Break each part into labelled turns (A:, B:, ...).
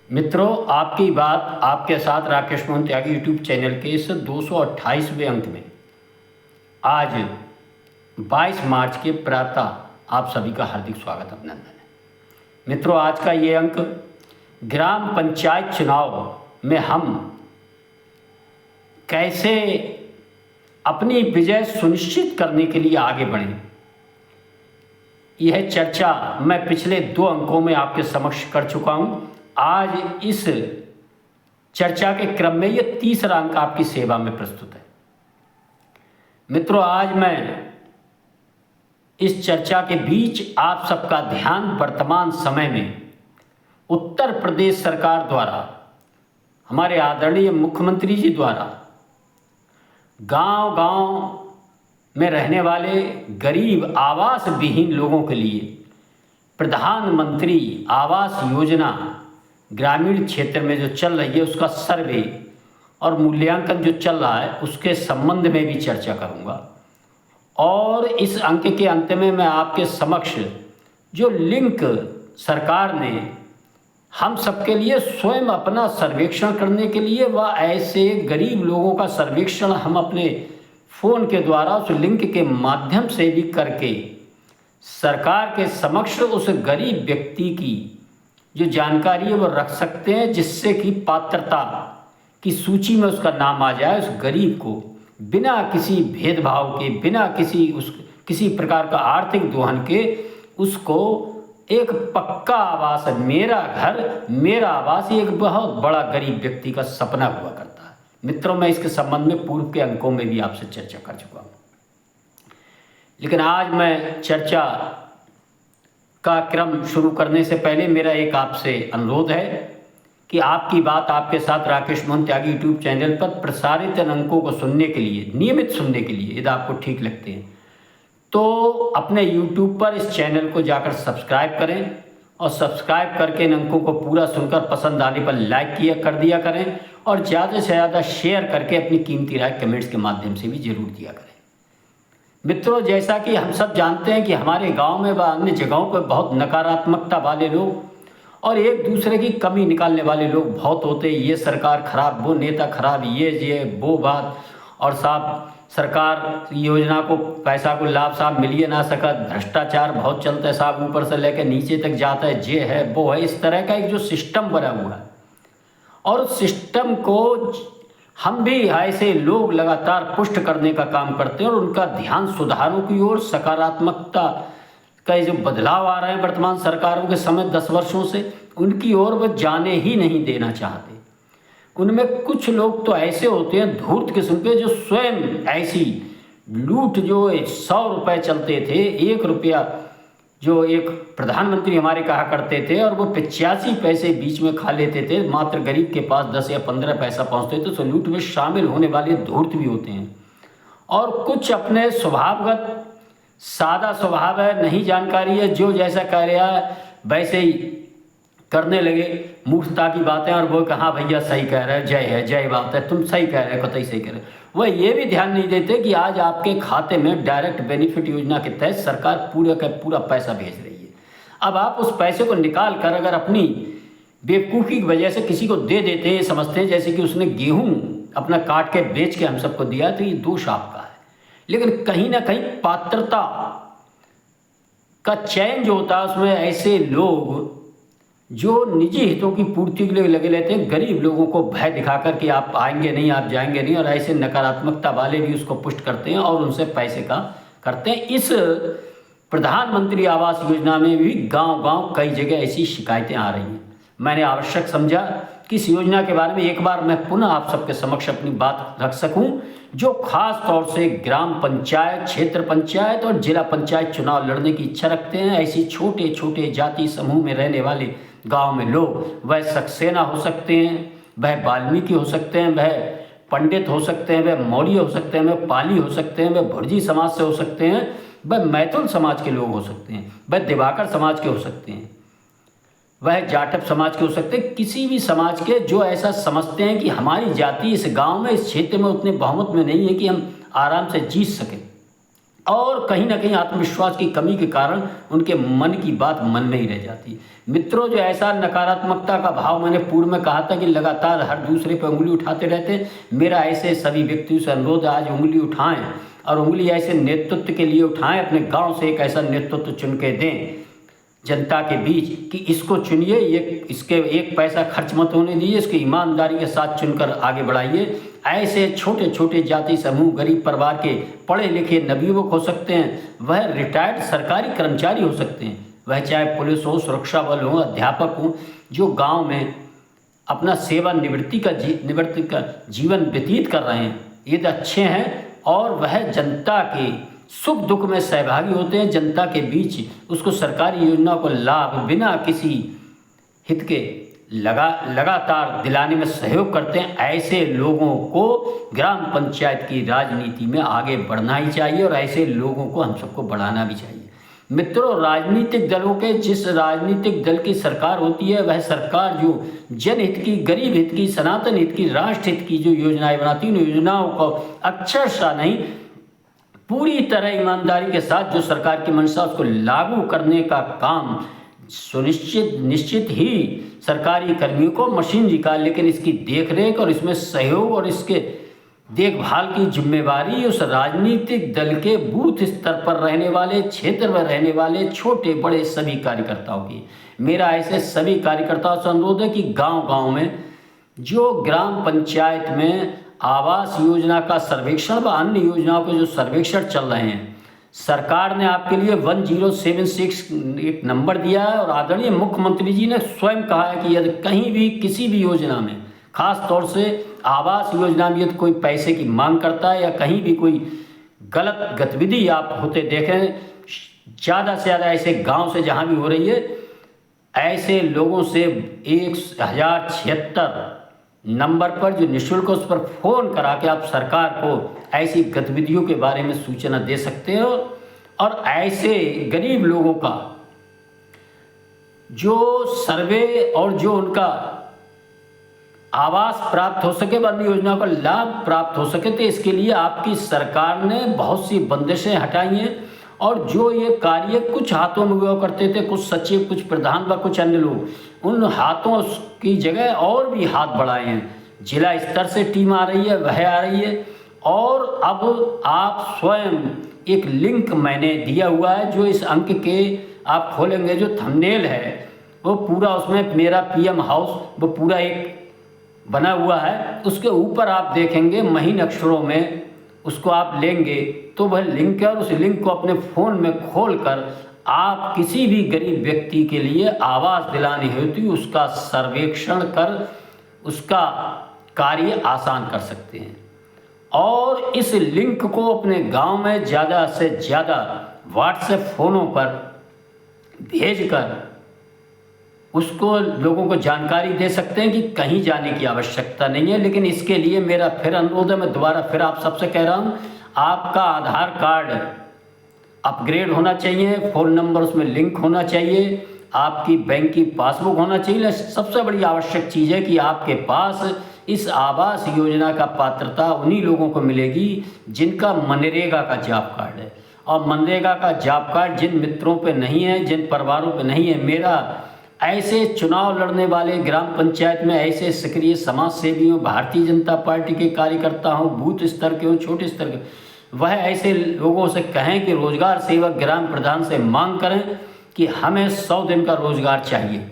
A: मित्रों, आपकी बात आपके साथ राकेश मोहन त्यागी यूट्यूब चैनल के इस 228वें अंक में आज 22 मार्च के प्रातः आप सभी का हार्दिक स्वागत अभिनंदन है। मित्रों, आज का ये अंक ग्राम पंचायत चुनाव में हम कैसे अपनी विजय सुनिश्चित करने के लिए आगे बढ़ें, यह चर्चा मैं पिछले 2 अंकों में आपके समक्ष कर चुका हूं। आज इस चर्चा के क्रम में यह तीसरा अंक आपकी सेवा में प्रस्तुत है। मित्रों, आज मैं इस चर्चा के बीच आप सबका ध्यान वर्तमान समय में उत्तर प्रदेश सरकार द्वारा, हमारे आदरणीय मुख्यमंत्री जी द्वारा गांव-गांव में रहने वाले गरीब आवास विहीन लोगों के लिए प्रधानमंत्री आवास योजना ग्रामीण क्षेत्र में जो चल रही है उसका सर्वे और मूल्यांकन जो चल रहा है उसके संबंध में भी चर्चा करूंगा। और इस अंक के अंत में मैं आपके समक्ष जो लिंक सरकार ने हम सबके लिए स्वयं अपना सर्वेक्षण करने के लिए व ऐसे गरीब लोगों का सर्वेक्षण हम अपने फ़ोन के द्वारा उस लिंक के माध्यम से भी करके सरकार के समक्ष उस गरीब व्यक्ति की जो जानकारी है वो रख सकते हैं, जिससे कि पात्रता की सूची में उसका नाम आ जाए। उस गरीब को बिना किसी भेदभाव के, बिना किसी प्रकार का आर्थिक दोहन के उसको एक पक्का आवास, मेरा घर मेरा आवास, ये एक बहुत बड़ा गरीब व्यक्ति का सपना हुआ करता है। मित्रों, मैं इसके संबंध में पूर्व के अंकों में भी आपसे चर्चा कर चुका हूँ, लेकिन आज मैं चर्चा का क्रम शुरू करने से पहले मेरा एक आपसे अनुरोध है कि आपकी बात आपके साथ राकेश मोहन त्यागी यूट्यूब चैनल पर प्रसारित अंकों को सुनने के लिए, नियमित सुनने के लिए, यदि आपको ठीक लगते हैं तो अपने यूट्यूब पर इस चैनल को जाकर सब्सक्राइब करें और सब्सक्राइब करके इन अंकों को पूरा सुनकर पसंद आने पर लाइक कर दिया करें और ज़्यादा से ज़्यादा शेयर करके अपनी कीमती राय कमेंट्स के माध्यम से भी जरूर दिया करें। मित्रों, जैसा कि हम सब जानते हैं कि हमारे गांव में व अन्य जगहों पर बहुत नकारात्मकता वाले लोग और एक दूसरे की कमी निकालने वाले लोग बहुत होते हैं। ये सरकार खराब, वो नेता खराब, ये वो बात, और साहब सरकार योजना को पैसा को लाभ साहब मिल ही ना सका, भ्रष्टाचार बहुत चलता है साहब, ऊपर से लेकर नीचे तक जाता है, ये है वो है। इस तरह का एक जो सिस्टम बना हुआ है और उस सिस्टम को हम भी ऐसे लोग लगातार पुष्ट करने का काम करते हैं और उनका ध्यान सुधारों की ओर, सकारात्मकता का जो बदलाव आ रहे हैं वर्तमान सरकारों के समय 10 वर्षों से, उनकी ओर वह जाने ही नहीं देना चाहते। उनमें कुछ लोग तो ऐसे होते हैं धूर्त किस्म के, जो स्वयं ऐसी लूट, जो 100 रुपये चलते थे, 1 रुपया जो एक प्रधानमंत्री हमारे कहा करते थे और वो 85 पैसे बीच में खा लेते थे, मात्र गरीब के पास 10 या 15 पैसा पहुंचते थे। तो लूट में शामिल होने वाले धूर्त भी होते हैं और कुछ अपने स्वभावगत सादा स्वभाव है, नहीं जानकारी है, जो जैसा कह रहा है वैसे ही करने लगे मूर्खता की बातें और वो कहा भैया सही कह रहे हैं, जय है, जय बात है, तुम सही कह रहे हो, कतई सही कह रहे हो। वह ये भी ध्यान नहीं देते कि आज आपके खाते में डायरेक्ट बेनिफिट योजना के तहत सरकार पूरा का पूरा पैसा भेज रही है। अब आप उस पैसे को निकाल कर अगर अपनी बेवकूफ़ी की वजह से किसी को दे देते हैं, समझते हैं जैसे कि उसने गेहूँ अपना काट के बेच के हम सबको दिया, तो ये दोष आपका है। लेकिन कहीं ना कहीं पात्रता का चयन जो होता है उसमें ऐसे लोग जो निजी हितों की पूर्ति के लिए लगे रहते हैं, गरीब लोगों को भय दिखाकर कि आप आएंगे नहीं, आप जाएंगे नहीं, और ऐसे नकारात्मकता वाले भी उसको पुष्ट करते हैं और उनसे पैसे का करते हैं। इस प्रधानमंत्री आवास योजना में भी गांव-गांव कई जगह ऐसी शिकायतें आ रही हैं। मैंने आवश्यक समझा कि इस योजना के बारे में एक बार मैं पुनः आप सबके समक्ष अपनी बात रख सकूं, जो खास तौर से ग्राम पंचायत, क्षेत्र पंचायत और जिला पंचायत चुनाव लड़ने की इच्छा रखते हैं। ऐसी छोटे छोटे जाति समूह में रहने वाले गांव में लोग, वह सक्सेना हो सकते हैं, वह वाल्मीकि हो सकते हैं, वह पंडित हो सकते हैं, वह मौर्य हो सकते हैं, वह पाली हो सकते हैं, वह भुर्जी समाज से हो सकते हैं, वह मैथुन समाज के लोग हो सकते हैं, वह दिवाकर समाज के हो सकते हैं, वह जाटव समाज के हो सकते हैं, किसी भी समाज के जो ऐसा समझते हैं कि हमारी जाति इस गांव में, इस क्षेत्र में उतने बहुमत में नहीं है कि हम आराम से जीत सकें। और कहीं ना कहीं आत्मविश्वास की कमी के कारण उनके मन की बात मन में ही रह जाती। मित्रों, जो ऐसा नकारात्मकता का भाव मैंने पूर्व में कहा था कि लगातार हर दूसरे पर उंगली उठाते रहते हैं, मेरा ऐसे सभी व्यक्तियों से अनुरोध है, आज उंगली उठाएं और उंगली ऐसे नेतृत्व के लिए उठाएं, अपने गांव से एक ऐसा नेतृत्व चुन के दें जनता के बीच कि इसको चुनिए, ये इसके एक पैसा खर्च मत होने दीजिए, इसकी ईमानदारी के साथ चुनकर आगे बढ़ाइए। ऐसे छोटे छोटे जाति समूह, गरीब परिवार के पढ़े लिखे नवयुवक हो सकते हैं, वह रिटायर्ड सरकारी कर्मचारी हो सकते हैं, वह चाहे पुलिस हो, सुरक्षा बल हो, अध्यापक हो, जो गांव में अपना सेवानिवृत्ति का जीवन व्यतीत कर रहे हैं, ये तो अच्छे हैं और वह जनता के सुख दुख में सहभागी होते हैं, जनता के बीच उसको सरकारी योजनाओं को लाभ बिना किसी हित के लगातार दिलाने में सहयोग करते हैं। ऐसे लोगों को ग्राम पंचायत की राजनीति में आगे बढ़ना ही चाहिए और ऐसे लोगों को हम सबको बढ़ाना भी चाहिए। मित्रों, राजनीतिक दलों के जिस राजनीतिक दल की सरकार होती है, वह सरकार जो जनहित की, गरीब हित की, सनातन हित की, राष्ट्र हित की जो योजनाएं बनाती है, उन योजनाओं को अक्षरशः नहीं, पूरी तरह ईमानदारी के साथ जो सरकार की मंशा उसको लागू करने का काम निश्चित ही सरकारी कर्मियों को मशीनरी का, लेकिन इसकी देखरेख और इसमें सहयोग और इसके देखभाल की जिम्मेवारी उस राजनीतिक दल के बूथ स्तर पर रहने वाले, क्षेत्र में रहने वाले छोटे बड़े सभी कार्यकर्ताओं की। मेरा ऐसे सभी कार्यकर्ताओं से अनुरोध है कि गांव-गांव में जो ग्राम पंचायत में आवास योजना का सर्वेक्षण व अन्य योजनाओं के जो सर्वेक्षण चल रहे हैं, सरकार ने आपके लिए 1076 एक नंबर दिया है और आदरणीय मुख्यमंत्री जी ने स्वयं कहा है कि यदि कहीं भी किसी भी योजना में, खास तौर से आवास योजना में यदि कोई पैसे की मांग करता है या कहीं भी कोई गलत गतिविधि आप होते देखें, ज़्यादा से ज़्यादा ऐसे गांव से जहां भी हो रही है, ऐसे लोगों से 1076 नंबर पर जो निःशुल्क उस पर फ़ोन करा के आप सरकार को ऐसी गतिविधियों के बारे में सूचना दे सकते हो और ऐसे गरीब लोगों का जो सर्वे और जो उनका आवास प्राप्त हो सके, वन योजना का लाभ प्राप्त हो सके, तो इसके लिए आपकी सरकार ने बहुत सी बंदिशें हटाई हैं और जो ये कार्य कुछ हाथों में हुआ करते थे, कुछ सचिव, कुछ प्रधान व कुछ अन्य लोग, उन हाथों की जगह और भी हाथ बढ़ाए हैं। जिला स्तर से टीम आ रही है, वह आ रही है और अब आप स्वयं एक लिंक मैंने दिया हुआ है, जो इस अंक के आप खोलेंगे, जो थंबनेल है वो पूरा उसमें मेरा पीएम हाउस वो पूरा एक बना हुआ है, उसके ऊपर आप देखेंगे महीन अक्षरों में, उसको आप लेंगे तो वह लिंक है और उस लिंक को अपने फ़ोन में खोलकर आप किसी भी गरीब व्यक्ति के लिए आवास दिलानी हेतु उसका सर्वेक्षण कर उसका कार्य आसान कर सकते हैं। और इस लिंक को अपने गांव में ज़्यादा से ज़्यादा व्हाट्सएप फ़ोनों पर भेजकर उसको लोगों को जानकारी दे सकते हैं कि कहीं जाने की आवश्यकता नहीं है। लेकिन इसके लिए मेरा फिर अनुरोध है, मैं दोबारा फिर आप सबसे कह रहा हूँ, आपका आधार कार्ड अपग्रेड होना चाहिए, फ़ोन नंबर उसमें लिंक होना चाहिए, आपकी बैंक की पासबुक होना चाहिए। सबसे बड़ी आवश्यक चीज़ है कि आपके पास इस आवास योजना का पात्रता उन्हीं लोगों को मिलेगी जिनका मनरेगा का जॉब कार्ड है। और मनरेगा का जॉब कार्ड जिन मित्रों पे नहीं है, जिन परिवारों पे नहीं है, मेरा ऐसे चुनाव लड़ने वाले ग्राम पंचायत में ऐसे सक्रिय समाज सेवी हों, भारतीय जनता पार्टी के कार्यकर्ता हों, बूथ स्तर के हों, छोटे स्तर के, वह ऐसे लोगों से कहें कि रोजगार सेवक ग्राम प्रधान से मांग करें कि हमें 100 दिन का रोजगार चाहिए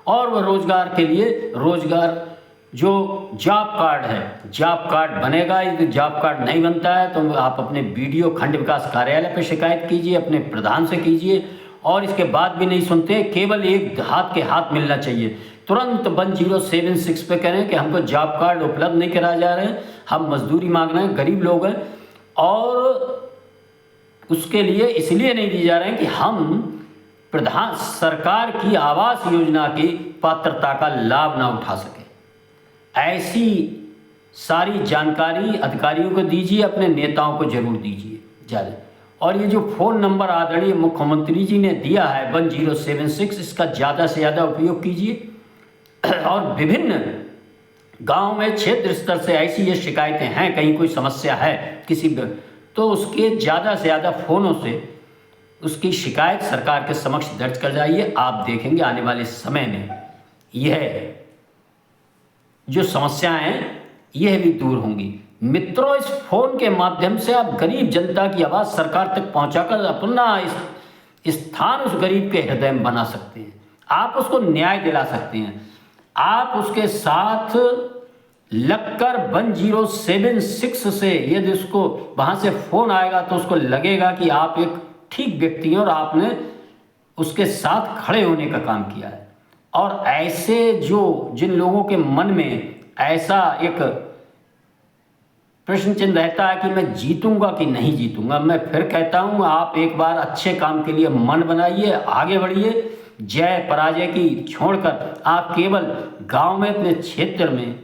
A: और वह रोजगार के लिए रोजगार जो जॉब कार्ड है, जॉब कार्ड बनेगा। यदि जॉब कार्ड नहीं बनता है तो आप अपने BDO खंड विकास कार्यालय पर शिकायत कीजिए, अपने प्रधान से कीजिए और इसके बाद भी नहीं सुनते, केवल एक हाथ के हाथ मिलना चाहिए। तुरंत 1076 पे करें कि हमको जॉब कार्ड उपलब्ध नहीं कराया जा रहे हैं, हम मजदूरी मांग रहे हैं, गरीब लोग हैं और उसके लिए इसलिए नहीं दिए जा रहे हैं कि हम प्रधान सरकार की आवास योजना की पात्रता का लाभ ना उठा सके। ऐसी सारी जानकारी अधिकारियों को दीजिए, अपने नेताओं को जरूर दीजिए ज़्यादा। और ये जो फ़ोन नंबर आदरणीय मुख्यमंत्री जी ने दिया है 1076, इसका ज़्यादा से ज़्यादा उपयोग कीजिए। और विभिन्न गांव में क्षेत्र स्तर से ऐसी ये शिकायतें हैं, कहीं कोई समस्या है किसी, तो उसके ज़्यादा से ज़्यादा फ़ोनों से उसकी शिकायत सरकार के समक्ष दर्ज कर जाइए। आप देखेंगे आने वाले समय में यह जो समस्याएं हैं यह भी दूर होंगी। मित्रों, इस फोन के माध्यम से आप गरीब जनता की आवाज़ सरकार तक पहुंचाकर अपना स्थान उस गरीब के हृदय में बना सकते हैं। आप उसको न्याय दिला सकते हैं। आप उसके साथ लगकर 1076 से यदि उसको वहाँ से फ़ोन आएगा तो उसको लगेगा कि आप एक ठीक व्यक्ति हैं और आपने उसके साथ खड़े होने का काम किया है। और ऐसे जिन लोगों के मन में ऐसा एक प्रश्न चिन्ह रहता है कि मैं जीतूंगा कि नहीं जीतूंगा, मैं फिर कहता हूं आप एक बार अच्छे काम के लिए मन बनाइए, आगे बढ़िए। जय पराजय की छोड़कर आप केवल गांव में, अपने क्षेत्र में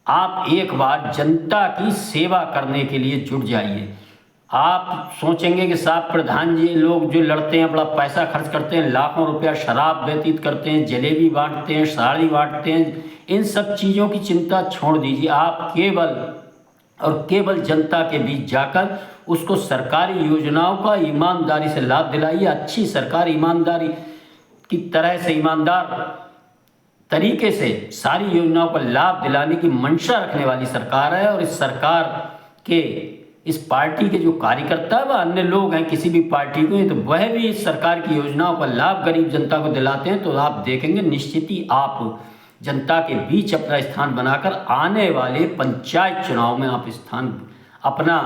A: आप एक बार जनता की सेवा करने के लिए जुट जाइए। आप सोचेंगे कि साहब प्रधान जी लोग जो लड़ते हैं, बड़ा पैसा खर्च करते हैं, लाखों रुपया शराब व्यतीत करते हैं, जलेबी बांटते हैं, साड़ी बांटते हैं, इन सब चीज़ों की चिंता छोड़ दीजिए। आप केवल जनता के बीच जाकर उसको सरकारी योजनाओं का ईमानदारी से लाभ दिलाइए। अच्छी सरकार ईमानदारी की तरह से, ईमानदार तरीके से सारी योजनाओं का लाभ दिलाने की मंशा रखने वाली सरकार है। और इस सरकार के, इस पार्टी के जो कार्यकर्ता है वह अन्य लोग हैं किसी भी पार्टी को, तो वह भी इस सरकार की योजनाओं का लाभ गरीब जनता को दिलाते हैं। तो आप देखेंगे निश्चित ही आप जनता के बीच अपना स्थान बनाकर आने वाले पंचायत चुनाव में आप अपना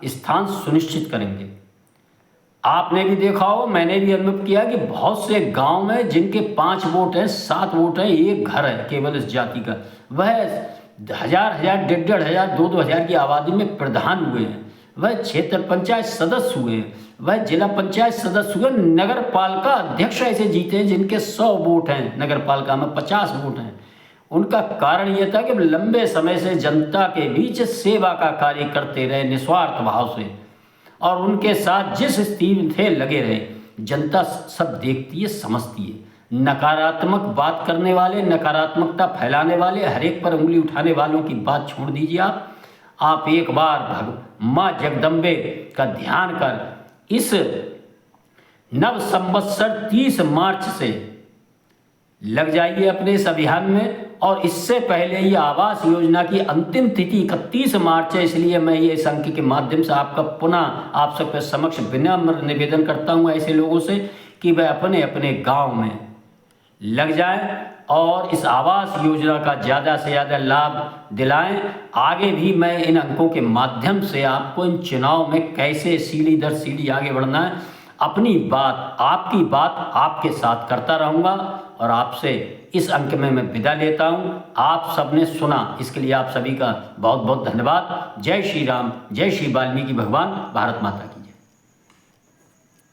A: स्थान सुनिश्चित करेंगे। आपने भी देखा हो, मैंने भी अनुभव किया कि बहुत से गांव में जिनके 5 वोट हैं, 7 वोट हैं, एक घर है केवल इस जाति का, वह 1000, 1500, 2-2 हज़ार की आबादी में प्रधान हुए हैं, वह क्षेत्र पंचायत सदस्य हुए हैं, वह जिला पंचायत सदस्य हुए, नगर पालिका अध्यक्ष ऐसे जीते हैं जिनके 100 वोट हैं, नगर पालिका में 50 वोट हैं। उनका कारण यह था कि लंबे समय से जनता के बीच सेवा का कार्य करते रहे निस्वार्थ भाव से, और उनके साथ जिस स्थिति थे लगे रहे। जनता सब देखती है, समझती है। नकारात्मक बात करने वाले, नकारात्मकता फैलाने वाले, हर एक पर उंगली उठाने वालों की बात छोड़ दीजिए। आप एक बार माँ जगदम्बे का ध्यान कर इस नव संवत्सर 30 मार्च से लग जाइए अपने इस अभियान में। और इससे पहले ये आवास योजना की अंतिम तिथि 31 मार्च है, इसलिए मैं ये इस अंक के माध्यम से आपका पुनः आप सबके समक्ष विनम्र निवेदन करता हूँ ऐसे लोगों से कि वह अपने अपने गांव में लग जाएं और इस आवास योजना का ज़्यादा से ज़्यादा लाभ दिलाएं। आगे भी मैं इन अंकों के माध्यम से आपको इन चुनाव में कैसे सीढ़ी दर सीढ़ी आगे बढ़ना है, अपनी बात, आपकी बात आपके साथ करता रहूँगा। और आपसे इस अंक में मैं विदा लेता हूँ। आप सबने सुना, इसके लिए आप सभी का बहुत बहुत धन्यवाद। जय श्री राम, जय श्री वाल्मीकि भगवान, भारत माता की।